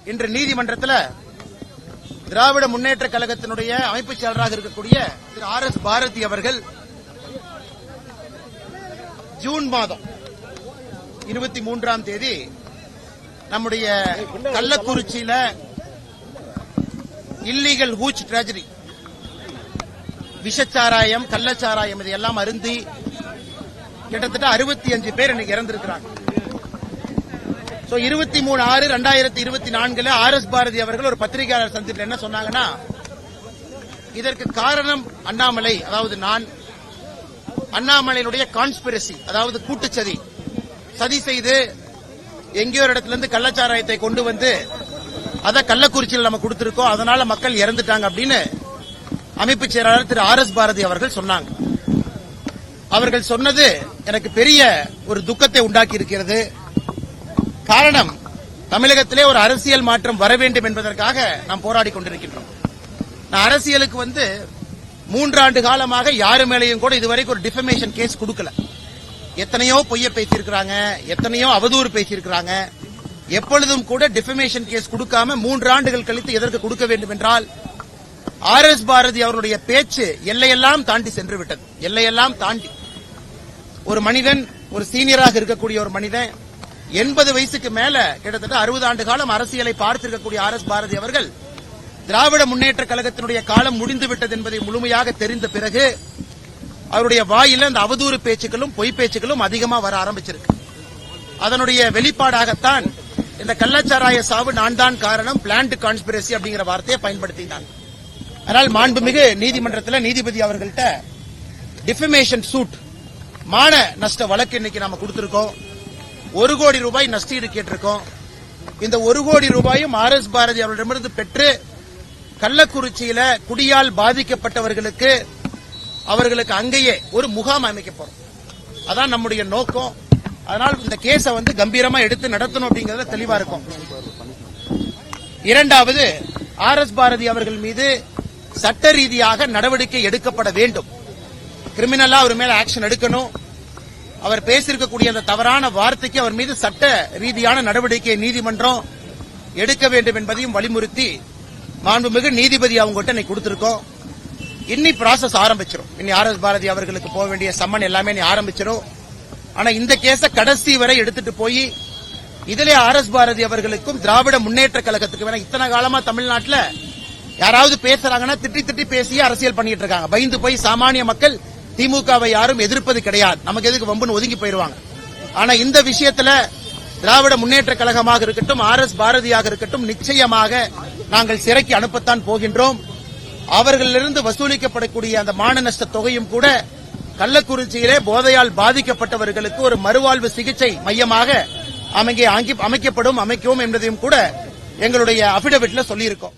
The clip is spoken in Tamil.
இன்று நீதிமன்றத்தில் திராவிட முன்னேற்ற கழகத்தினுடைய அமைப்புச் செயலராக இருக்கக்கூடிய திரு ஆர்.எஸ். பாரதி அவர்கள் ஜூன் மாதம் 23ஆம் தேதி நம்முடைய கள்ளக்குறிச்சியில இல்லீகல் ஹூச் டிராஜடி விஷச்சாராயம் கள்ளச்சாராயம் இதையெல்லாம் அருந்தி கிட்டத்தட்ட 65 பேர் இன்னைக்கு இறந்திருக்கிறாங்க. 23/6/2024 ஆர்.எஸ். பாரதி அவர்கள் ஒரு பத்திரிகையாளர் சந்திப்பில் என்ன சொன்னாங்கன்னா, இதற்கு காரணம் அண்ணாமலை, அதாவது நான் அண்ணாமலையினுடைய கான்ஸ்பிரசி, அதாவது கூட்டுச்சதி சதி செய்து எங்கேயோ ஒரு இடத்திலிருந்து கள்ளச்சாராயத்தை கொண்டு வந்து அதை கள்ளக்குறிச்சியில் நம்ம கொடுத்திருக்கோம், அதனால மக்கள் இறந்துட்டாங்க அப்படின்னு அமைப்பு செயலாளர் திரு ஆர்.எஸ். பாரதி அவர்கள் சொன்னாங்க. அவர்கள் சொன்னது எனக்கு பெரிய ஒரு துக்கத்தை உண்டாக்கி இருக்கிறது. காரணம், தமிழகத்திலே ஒரு அரசியல் மாற்றம் வர வேண்டும் என்பதற்காக நாம் போராடி கொண்டிருக்கின்றோம். நான் அரசியலுக்கு 3 ஆண்டு காலமாக யாரு மேலேயும் கூட இதுவரைக்கும் ஒரு டிஃபமேஷன் கேஸ் கொடுக்கல. எத்தனையோ பொய்ய பேசியிருக்கிறாங்க, எத்தனையோ அவதூறு பேசியிருக்கிறாங்க. எப்பொழுதும் கூட டிஃபமேஷன் கேஸ் கொடுக்காம 3 ஆண்டுகள் கழித்து எதற்கு கொடுக்க வேண்டும் என்றால், ஆர்.எஸ். பாரதி அவருடைய பேச்சு எல்லையெல்லாம் தாண்டி சென்று விட்டது. எல்லையெல்லாம் தாண்டி ஒரு மனிதன், ஒரு சீனியராக இருக்கக்கூடிய ஒரு மனிதன் 80 வயசுக்கு மேல கிட்டத்தட்ட 60 ஆண்டு காலம் அரசியலை பார்த்திருக்கக்கூடிய ஆர்.எஸ். பாரதி அவர்கள் திராவிட முன்னேற்ற கழகத்தினுடைய காலம் முடிந்துவிட்டது என்பதை முழுமையாக தெரிந்த பிறகு அவருடைய வாயில அந்த அவதூறு பேச்சுக்களும் பொய் பேச்சுக்களும் அதிகமா வர ஆரம்பிச்சிருக்கு. அதனுடைய வெளிப்பாடாகத்தான் இந்த கள்ளச்சாராய சாவு நான் தான் காரணம், பிளான்ட் கான்ஸ்பிரசி அப்படிங்கிற வார்த்தையை பயன்படுத்தினாங்க. அதனால் மாண்புமிகு நீதிமன்றத்தில் நீதிபதி அவர்கள்ட்ட டிஃபமேஷன் சூட், மான நஷ்ட வழக்கு இன்னைக்கு நாம கொடுத்திருக்கோம். 1 கோடி ரூபாய் நஷ்டீடு கேட்டிருக்கோம். இந்த 1 கோடி ரூபாயும் ஆர்.எஸ். பாரதி அவர்களிடமிருந்து பெற்று கள்ளக்குறிச்சியில குடியால் பாதிக்கப்பட்டவர்களுக்கு அவர்களுக்கு அங்கேயே ஒரு முகாம் அமைக்க போறோம். அதான் நம்முடைய நோக்கம். அதனால் இந்த கேஸை கம்பீரமா எடுத்து நடத்தணும் அப்படிங்கறதுல தெளிவா இருக்கும். இரண்டாவது, ஆர்.எஸ். பாரதி அவர்கள் மீது சட்ட ரீதியாக நடவடிக்கை எடுக்கப்பட வேண்டும். கிரிமினலா அவர் மேல ஆக்ஷன் எடுக்கணும். அவர் பேசியிருக்கக்கூடிய அந்த தவறான வார்த்தைக்கு அவர் மீது சட்ட ரீதியான நடவடிக்கையை நீதிமன்றம் எடுக்க வேண்டும் என்பதையும் வலியுறுத்தி மாண்புமிகு நீதிபதி அவங்ககிட்ட இன்னைக்கு கொடுத்திருக்கோம். இன்னி ப்ராசஸ் ஆரம்பிச்சிடும். இனி ஆர்.எஸ். பாரதி அவர்களுக்கு போக வேண்டிய சம்மன் எல்லாமே ஆரம்பிச்சிடும். ஆனா இந்த கேஸ கடைசி வரை எடுத்துட்டு போய் இதிலே ஆர்.எஸ். பாரதி அவர்களுக்கும் திராவிட முன்னேற்ற கழகத்துக்கு வேணா இத்தனை காலமா தமிழ்நாட்டில் யாராவது பேசுறாங்கன்னா திட்டி திட்டி பேசி அரசியல் பண்ணிட்டு இருக்காங்க. பயந்து போய் சாமானிய மக்கள் திமுகவை யாரும் எதிர்ப்பது கிடையாது. நமக்கு எதுக்கு வம்புன்னு ஒதுங்கி போயிருவாங்க. ஆனா இந்த விஷயத்துல திராவிட முன்னேற்ற கழகமாக இருக்கட்டும், ஆர்.எஸ். பாரதியாக இருக்கட்டும், நிச்சயமாக நாங்கள் சிறைக்கு அனுப்பத்தான் போகின்றோம். அவர்களிலிருந்து வசூலிக்கப்படக்கூடிய அந்த மான நஷ்ட தொகையும் கூட கள்ளக்குறிச்சியிலே போதையால் பாதிக்கப்பட்டவர்களுக்கு ஒரு மறுவாழ்வு சிகிச்சை மையமாக அமைக்கவும் என்பதையும் கூட எங்களுடைய அபிடவிட்ல சொல்லியிருக்கோம்.